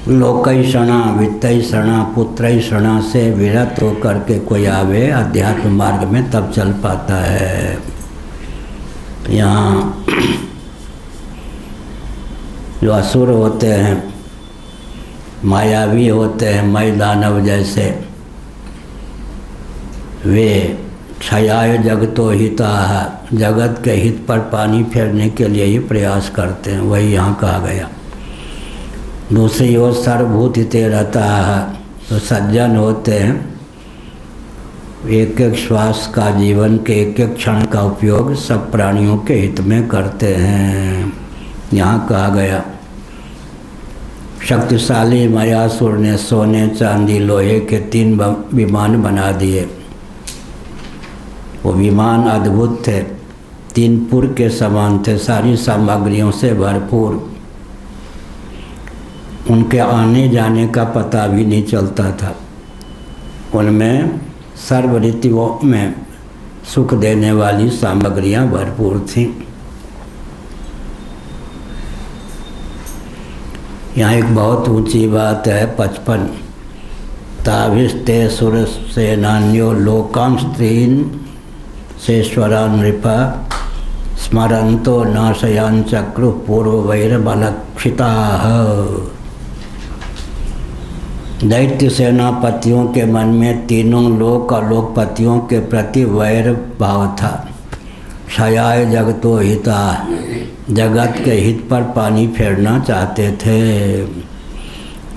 लोकैषणा वित्तैषणा पुत्रैषणा से विरत होकर के कोई आवे अध्यात्म मार्ग में तब चल पाता है। यहाँ जो असुर होते हैं, मायावी होते हैं, मय दानव जैसे, वे क्षयाय जगतो हिताः, जगत के हित पर पानी फेरने के लिए ही प्रयास करते हैं, वही यहाँ कहा गया। दूसरी ओर सर्वभूत हिते रहता है, तो सज्जन होते हैं, एक एक श्वास का, जीवन के एक एक क्षण का उपयोग सब प्राणियों के हित में करते हैं। यहाँ कहा गया शक्तिशाली मायासुर ने सोने चांदी लोहे के 3 विमान बना दिए। वो विमान अद्भुत थे, 3 पुर के समान थे, सारी सामग्रियों से भरपूर। उनके आने जाने का पता भी नहीं चलता था। उनमें सर्व ऋतुओं में सुख देने वाली सामग्रियां भरपूर थीं। यहाँ एक बहुत ऊंची बात है 55। ताभिस्ते सुर सेनान्यो लोकां स्त्रीन् सेश्वरान् नृपा स्मरन्तो नाशयान् चक्रु पूर्ववैरबलक्षिताः। दैत्य सेनापतियों के मन में तीनों लोक और लोकपतियों के प्रति वैर भाव था। क्षयाय जगतो हिता, जगत के हित पर पानी फेरना चाहते थे।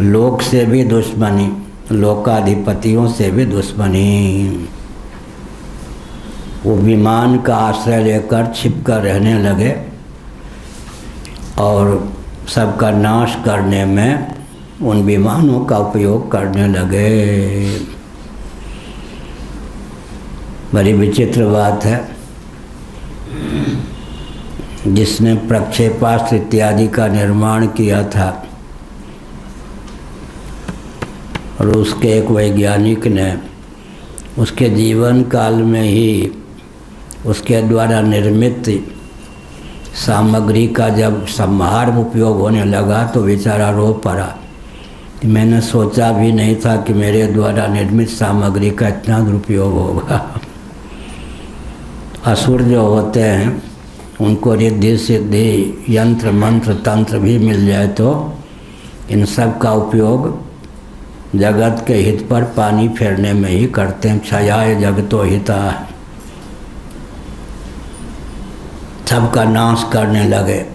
लोक से भी दुश्मनी, लोकाधिपतियों से भी दुश्मनी। वो विमान का आश्रय लेकर छिपकर रहने लगे और सबका नाश करने में उन विमानों का उपयोग करने लगे। बड़ी विचित्र बात है। जिसने प्रक्षेपास्त्र इत्यादि का निर्माण किया था और उसके एक वैज्ञानिक ने उसके जीवन काल में ही उसके द्वारा निर्मित सामग्री का जब सम्हार उपयोग होने लगा तो बेचारा रो पड़ा। मैंने सोचा भी नहीं था कि मेरे द्वारा निर्मित सामग्री का इतना दुरुपयोग होगा। असुर जो होते हैं उनको रिद्धि सिद्धि यंत्र मंत्र तंत्र भी मिल जाए तो इन सब का उपयोग जगत के हित पर पानी फेरने में ही करते हैं। क्षयाय जगतो हिता, सबका नाश करने लगे।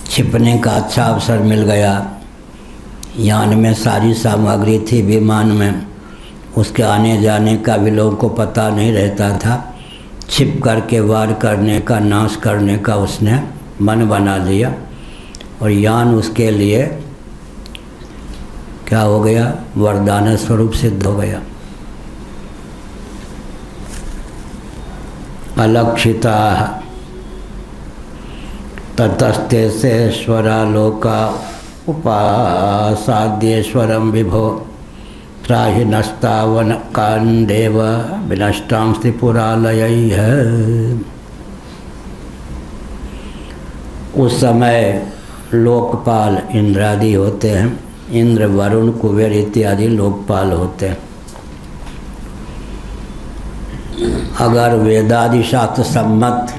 छिपने का अच्छा अवसर मिल गया। यान में सारी सामग्री थी विमान में, उसके आने जाने का भी लोगों को पता नहीं रहता था। छिप करके वार करने का, नाश करने का उसने मन बना लिया और यान उसके लिए क्या हो गया, वरदान स्वरूप सिद्ध हो गया। अलक्षिता ततस्ते सेश्वरा लोका उपासाद्येश्वरं विभो त्राहि नस्तावन कांडेव विनष्टां त्रिपुरालयैः। उस समय लोकपाल इंद्रादि होते हैं, इंद्र वरुण कुबेर इत्यादि लोकपाल होते हैं। अगर वेदादि शास्त्र सम्मत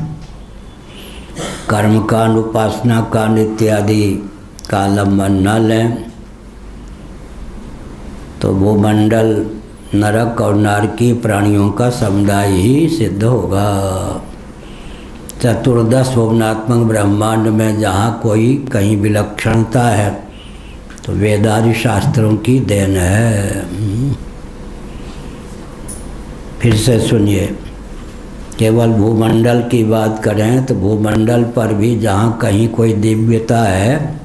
कर्मकांड उपासना कांड इत्यादि का अवलंबन न लें तो भूमंडल नरक और नारकी प्राणियों का समुदाय ही सिद्ध होगा। चतुर्दश भुवनात्मक ब्रह्मांड में जहाँ कोई कहीं विलक्षणता है तो वेदादि शास्त्रों की देन है। फिर से सुनिए, केवल भूमंडल की बात करें तो भूमंडल पर भी जहाँ कहीं कोई दिव्यता है,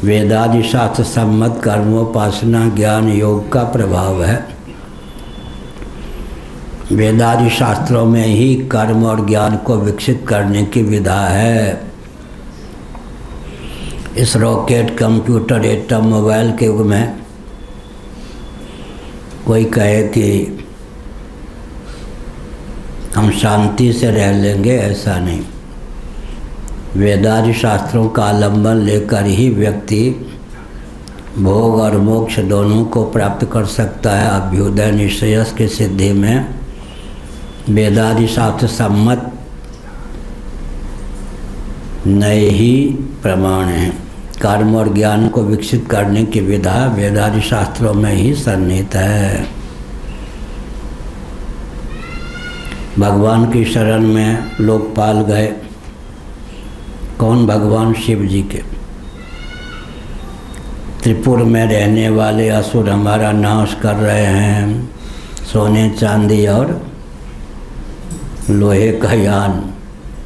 वेदादि शास्त्र सम्मत कर्मोपासना ज्ञान योग का प्रभाव है। वेदादि शास्त्रों में ही कर्म और ज्ञान को विकसित करने की विधा है। इस रॉकेट, कंप्यूटर, एटम, मोबाइल के युग में कोई कहे कि हम शांति से रह लेंगे, ऐसा नहीं। वेदादि शास्त्रों का आलंबन लेकर ही व्यक्ति भोग और मोक्ष दोनों को प्राप्त कर सकता है। अभ्युदय निश्चयस की सिद्धि में वेदादि शास्त्र सम्मत नए ही प्रमाण हैं। कर्म और ज्ञान को विकसित करने की विधा वेदादि शास्त्रों में ही सन्निहित है। भगवान की शरण में लोकपाल गए। कौन? भगवान शिव जी के। त्रिपुर में रहने वाले असुर हमारा नाश कर रहे हैं। सोने चांदी और लोहे का यान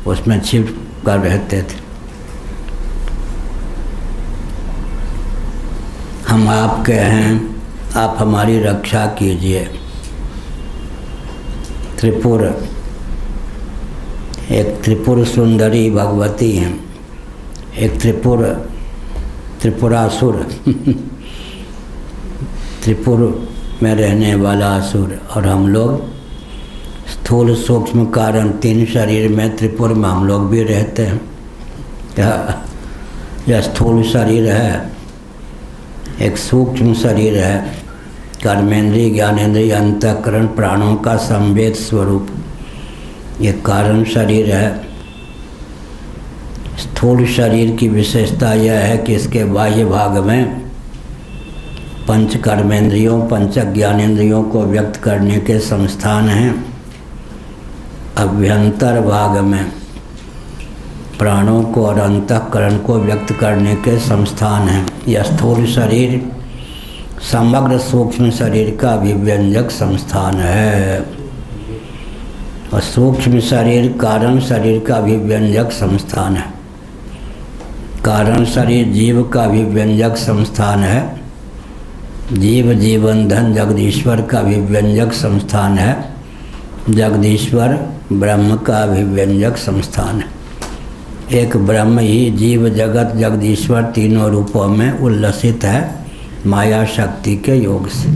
उसमें छिप कर रहते थे। हम आपके हैं, आप हमारी रक्षा कीजिए। त्रिपुर, एक त्रिपुर सुंदरी भगवती हैं, एक त्रिपुरासुर त्रिपुर में रहने वाला असुर, और हम लोग स्थूल सूक्ष्म कारण 3 शरीर में त्रिपुर में हम लोग भी रहते हैं। यह स्थूल शरीर है, एक सूक्ष्म शरीर है, कर्मेंद्रिय ज्ञानेंद्रिय अंतःकरण प्राणों का संवेद स्वरूप, ये कारण शरीर है। स्थूल शरीर की विशेषता यह है कि इसके बाह्य भाग में पंच कर्मेंद्रियों पंच ज्ञानेंद्रियों को व्यक्त करने के संस्थान हैं। अभ्यंतर भाग में प्राणों को और अंतःकरण को व्यक्त करने के संस्थान हैं। यह स्थूल शरीर समग्र सूक्ष्म शरीर का अभिव्यंजक संस्थान है, और सूक्ष्म शरीर कारण शरीर का अभिव्यंजक संस्थान है। कारण शरीर जीव का अभिव्यंजक संस्थान है। जीव जीवन धन जगदीश्वर का अभिव्यंजक संस्थान है। जगदीश्वर ब्रह्म का अभिव्यंजक संस्थान है। एक ब्रह्म ही जीव जगत जगदीश्वर तीनों रूपों में उल्लसित है माया शक्ति के योग से।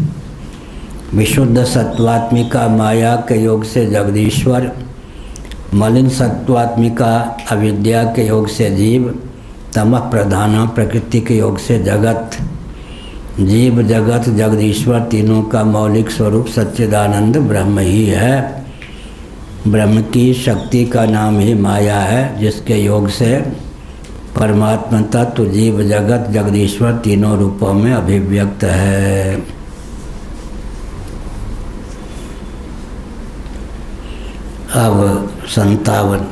विशुद्ध सत्वात्मिका माया के योग से जगदीश्वर, मलिन सत्वात्मिका अविद्या के योग से जीव, तमः प्रधान प्रकृति के योग से जगत। जीव जगत जगदीश्वर तीनों का मौलिक स्वरूप सच्चिदानंद ब्रह्म ही है। ब्रह्म की शक्ति का नाम ही माया है, जिसके योग से परमात्मा तत्व जीव जगत जगदीश्वर तीनों रूपों में अभिव्यक्त है। अब 57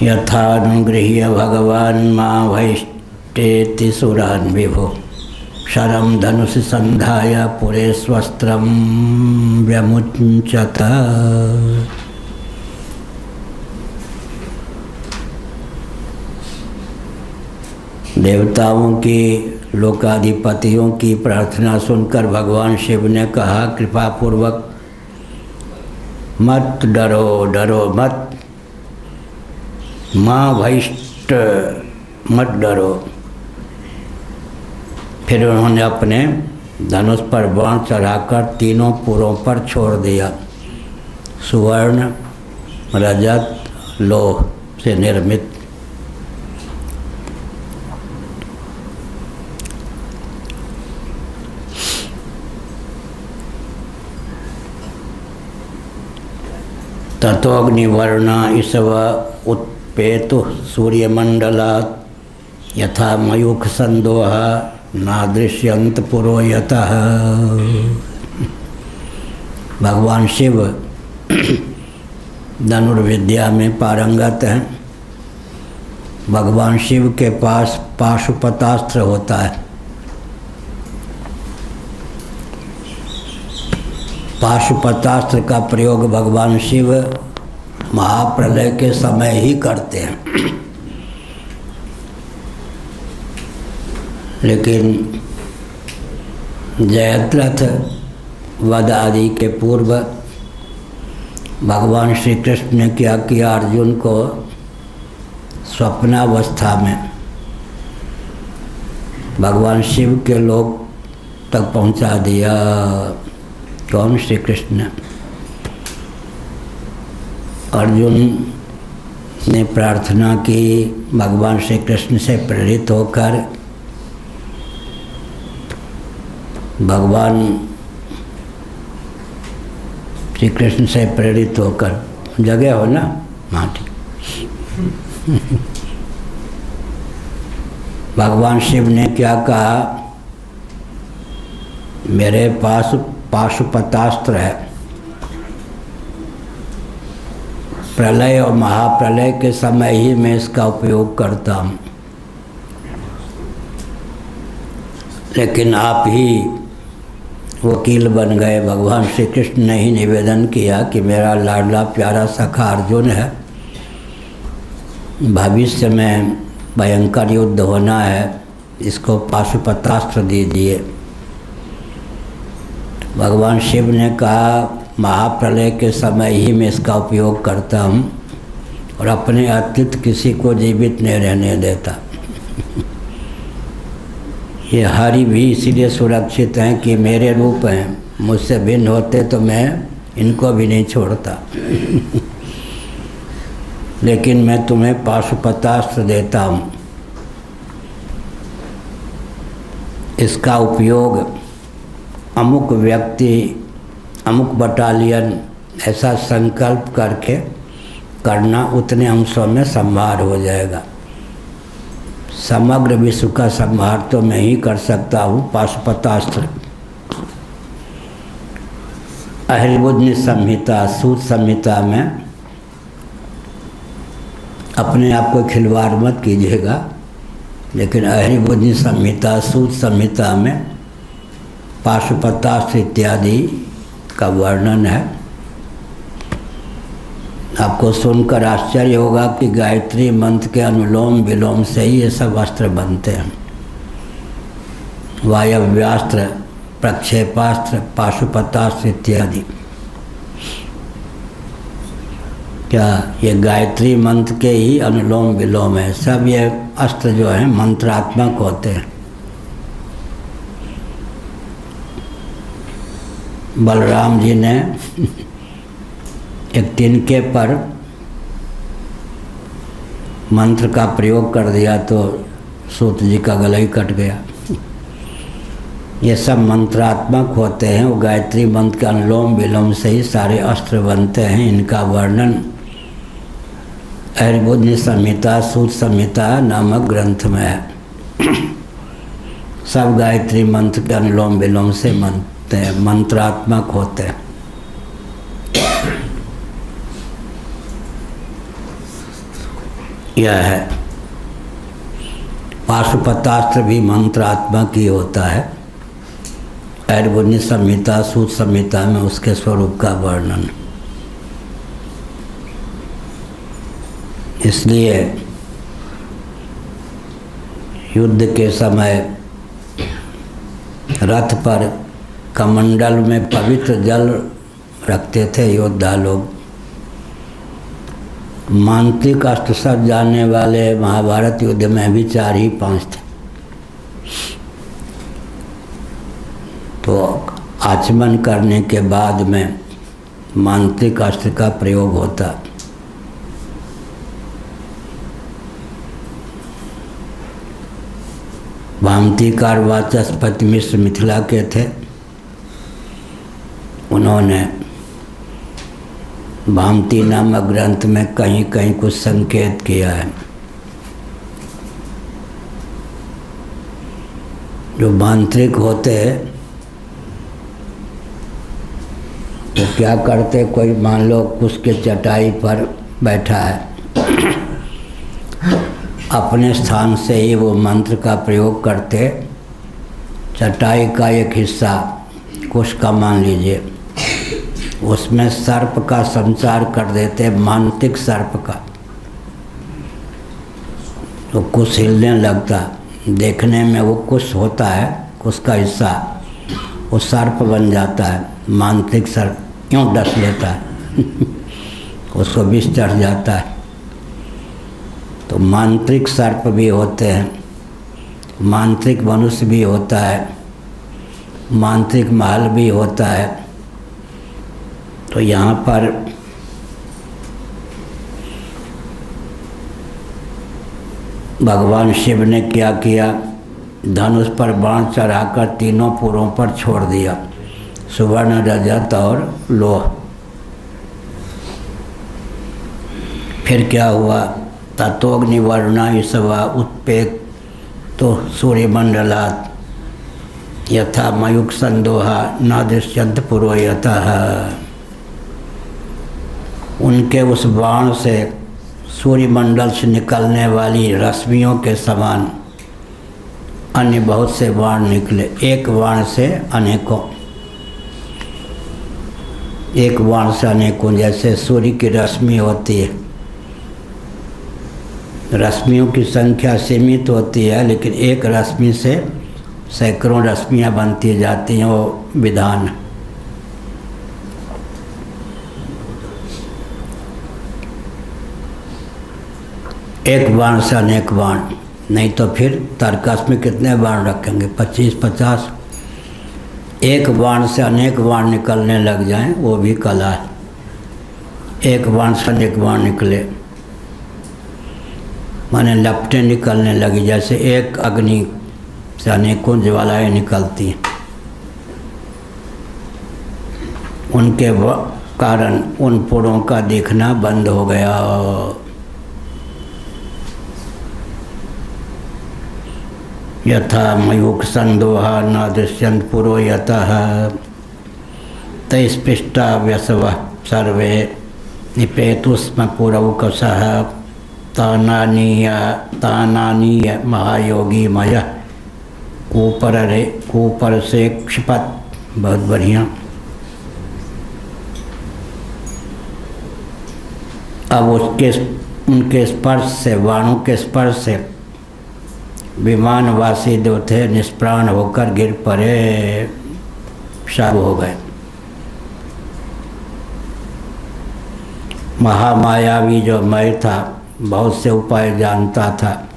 यथानुगृह्य भगवान् मां वैष्टेति सुरान् विभो शरं धनुषि संधाय पुरे स्वस्त्रं व्यमुञ्चत। देवताओं की लोकाधिपतियों की प्रार्थना सुनकर भगवान शिव ने कहा, कृपापूर्वक मत डरो, डरो मत, माँ वैष्ट मत डरो। फिर उन्होंने अपने धनुष पर बाण चढ़ाकर तीनों पुरों पर छोड़ दिया। सुवर्ण रजत लोह से निर्मित ततोऽग्निवर्णा इसव उत्पेतु सूर्यमंडलात् यथा मयूख संदोह नादृश्यंत पुरो यतः। भगवान शिव धनुर्विद्या में पारंगत हैं। भगवान शिव के पास पाशुपतास्त्र होता है। पाशुपतास्त्र का प्रयोग भगवान शिव महाप्रलय के समय ही करते हैं, लेकिन जयद्रथ वध आदि के पूर्व भगवान श्री कृष्ण ने क्या किया, अर्जुन को स्वप्नावस्था में भगवान शिव के लोक तक पहुंचा दिया। कौन? श्री कृष्ण। अर्जुन ने प्रार्थना की भगवान श्री कृष्ण से प्रेरित होकर भगवान श्री कृष्ण से प्रेरित होकर जगह हो ना। हाँ ठीक। भगवान शिव ने क्या कहा, मेरे पास पाशुपतास्त्र है, प्रलय और महाप्रलय के समय ही मैं इसका उपयोग करता हूँ, लेकिन आप ही वकील बन गए। भगवान श्री कृष्ण ने ही निवेदन किया कि मेरा लाडला प्यारा सखा अर्जुन है, भविष्य में भयंकर युद्ध होना है, इसको पाशुपतास्त्र दीजिए। भगवान शिव ने कहा महाप्रलय के समय ही मैं इसका उपयोग करता हूँ और अपने अतिरिक्त किसी को जीवित नहीं रहने देता। ये हरि भी इसीलिए सुरक्षित हैं कि मेरे रूप हैं, मुझसे भिन्न होते तो मैं इनको भी नहीं छोड़ता। लेकिन मैं तुम्हें पाशुपतास्त्र देता हूँ, इसका उपयोग अमुक व्यक्ति, अमुक बटालियन ऐसा संकल्प करके करना, उतने अंशों में संहार हो जाएगा। समग्र विश्व का संहार तो मैं ही कर सकता हूँ। पाशुपतास्त्र अहिर्बुद्धि संहिता, सूत संहिता में अपने आप को खिलवाड़ मत कीजिएगा, लेकिन अहिर्बुद्धि संहिता, सूत संहिता में पाशुपतास्त्र इत्यादि का वर्णन है। आपको सुनकर आश्चर्य होगा कि गायत्री मंत्र के अनुलोम विलोम से ही ये सब अस्त्र बनते हैं। वायव्यास्त्र, प्रक्षेपास्त्र, पाशुपतास्त्र इत्यादि। क्या ये गायत्री मंत्र के ही अनुलोम विलोम है। सब ये अस्त्र जो हैं मंत्रात्मक होते हैं। बलराम जी ने एक तिनके पर मंत्र का प्रयोग कर दिया तो सूत जी का गला ही कट गया। ये सब मंत्रात्मक होते हैं। वो गायत्री मंत्र के अनुलोम विलोम से ही सारे अस्त्र बनते हैं। इनका वर्णन अहिर्बुद्धि संहिता, सूत संहिता नामक ग्रंथ में है। सब गायत्री मंत्र के अनुलोम विलोम से बनते हैं, मंत्रात्मक होते हैं। यह है पाशुपतास्त्र भी मंत्रात्मक ही होता है। अहिर्बुद्धि संहिता, सूत संहिता में उसके स्वरूप का वर्णन। इसलिए युद्ध के समय रथ पर कमंडल में पवित्र जल रखते थे योद्धा लोग। मांत्रिक अस्त्र सब जानने वाले महाभारत युद्ध में भी 4 ही 5 थे। तो आचमन करने के बाद में मांत्रिक अस्त्र का प्रयोग होता। भामतीकार वाचस्पति मिश्र मिथिला के थे। उन्होंने भामती नामक ग्रंथ में कहीं कहीं कुछ संकेत किया है। जो मांत्रिक होते हैं वो क्या करते, कोई मान लो उसके चटाई पर बैठा है, अपने स्थान से ही वो मंत्र का प्रयोग करते। चटाई का एक हिस्सा कुश का मान लीजिए, उसमें सर्प का संचार कर देते, मांत्रिक सर्प का। तो कुश हिलने लगता, देखने में वो कुश होता है, कुश का हिस्सा वो सर्प बन जाता है। मांत्रिक सर्प क्यों डस लेता है उसको विष चढ़ जाता है। तो मांत्रिक सर्प भी होते हैं, मांत्रिक मनुष्य भी होता है, मांत्रिक महल भी होता है। तो यहाँ पर भगवान शिव ने क्या किया, धनुष पर बाण चढ़ाकर तीनों पुरों पर छोड़ दिया, सुवर्ण, रजत और लोह। फिर क्या हुआ, ततोग्निवर्णा ईशवा उत्पेक तो सूर्यमंडलात् यथा मयूख संदोहा न दृश्यंत पुरो यतः। उनके उस बाण से सूर्यमंडल से निकलने वाली रश्मियों के समान अन्य बहुत से बाण निकले। एक बाण से अनेकों, एक बाण से अनेकों। जैसे सूर्य की रश्मि होती है, रश्मियों की संख्या सीमित होती है, लेकिन एक रश्मि से सैकड़ों रश्मियाँ बनती जाती हैं, वो विधान। एक बाण से अनेक बाण, नहीं तो फिर तर्कस में कितने बाण रखेंगे, 25-50। एक बाण से अनेक बाण निकलने लग जाएं, वो भी कला है। एक बाण से अनेक बाण निकले माने लपटें निकलने लगी, जैसे एक अग्नि से अनेकों ज्वालाएँ निकलती हैं। उनके कारण उन पुरों का देखना बंद हो गया। यथा मयूख संदोहा न दृश्यंत पुरो यतः तैस्पृष्टा व्यसवः सर्वे निपेतुस्म पुरौकसः तानानीय महायोगी मय कूपर से क्षिपत। बहुत बढ़िया। अब उनके स्पर्श से, बाणों के स्पर्श से विमानवासी जो थे निष्प्राण होकर गिर पड़े, शव हो गए। महामायावी जो मैं था, बहुत से उपाय जानता था,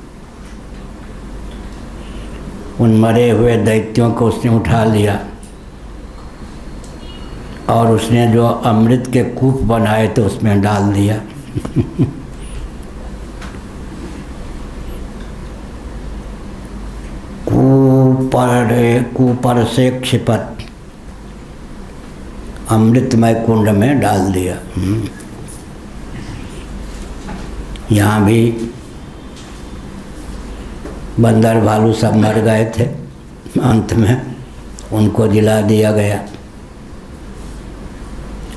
उन मरे हुए दैत्यों को उसने उठा लिया और उसने जो अमृत के कूप बनाए थे उसमें डाल दिया। कूपर से क्षिपत, अमृतमय कुंड में डाल दिया। यहाँ भी बंदर भालू सब मर गए थे, अंत में उनको जिला दिया गया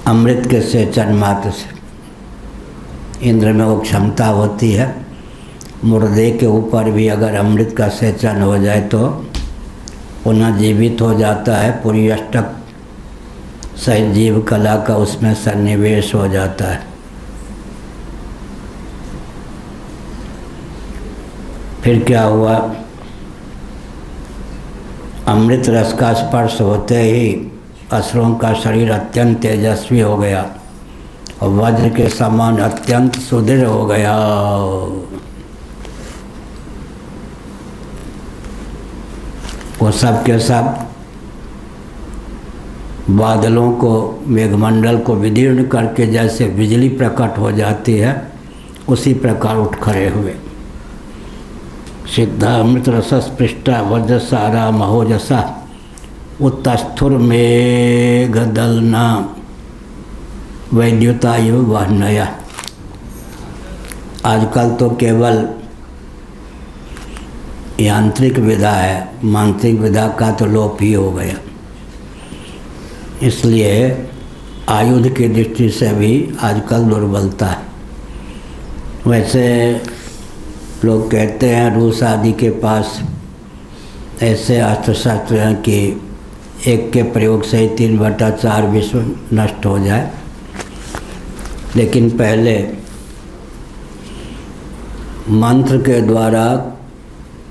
अमृत के सेचन मात्र से। इंद्र में वो क्षमता होती है, मुर्दे के ऊपर भी अगर अमृत का सेचन हो जाए तो पुनः जीवित हो जाता है। पूरी अष्टक सहित जीव कला का उसमें सन्निवेश हो जाता है। फिर क्या हुआ, अमृत रस का स्पर्श होते ही असुरों का शरीर अत्यंत तेजस्वी हो गया और वज्र के समान अत्यंत सुदृढ़ हो गया। वो सब के सब बादलों को, मेघमंडल को विदीर्ण करके जैसे बिजली प्रकट हो जाती है, उसी प्रकार उठ खड़े हुए। सिद्धा अमृत रसस्पृष्टा वज्रसारा महोजसा उत्तस्थुर मेघदलना वैद्युतायु वहनया। आजकल तो केवल यांत्रिक विधा है, मानसिक विधा का तो लोप ही हो गया। इसलिए आयुध की दृष्टि से भी आजकल दुर्बलता है। वैसे लोग कहते हैं रूस आदि के पास ऐसे अस्त्र शस्त्र हैं कि एक के प्रयोग से ही 3/4 विश्व नष्ट हो जाए। लेकिन पहले मंत्र के द्वारा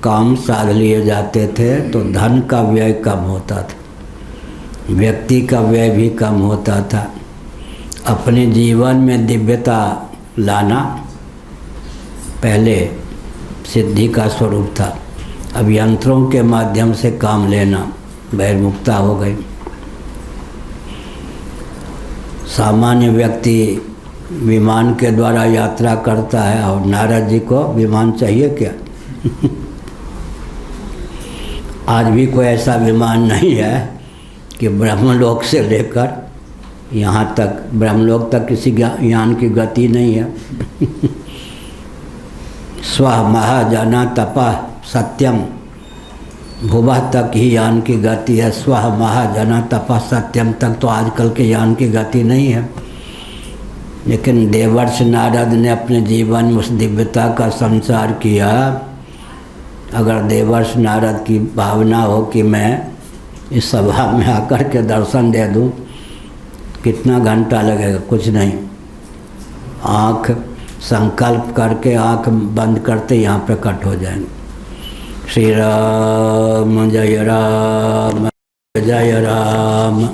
काम साध लिए जाते थे तो धन का व्यय कम होता था, व्यक्ति का व्यय भी कम होता था। अपने जीवन में दिव्यता लाना पहले सिद्धि का स्वरूप था। अब यंत्रों के माध्यम से काम लेना बहिर्मुखता हो गई। सामान्य व्यक्ति विमान के द्वारा यात्रा करता है और नारद जी को विमान चाहिए क्या? आज भी कोई ऐसा विमान नहीं है कि ब्रह्मलोक से लेकर यहाँ तक, ब्रह्मलोक तक किसी यान की गति नहीं है। स्व महाजना तपा सत्यम, भुवा तक ही यान की गति है। स्व महाजना तपा सत्यम तक तो आजकल के यान की गति नहीं है। लेकिन देवर्षि नारद ने अपने जीवन में उस दिव्यता का संचार किया। अगर देवर्षि नारद की भावना हो कि मैं इस सभा में आकर के दर्शन दे दूं, कितना घंटा लगेगा? कुछ नहीं। आँख संकल्प करके आँख बंद करते यहाँ प्रकट हो जाएंगे। श्री राम जय राम जय राम।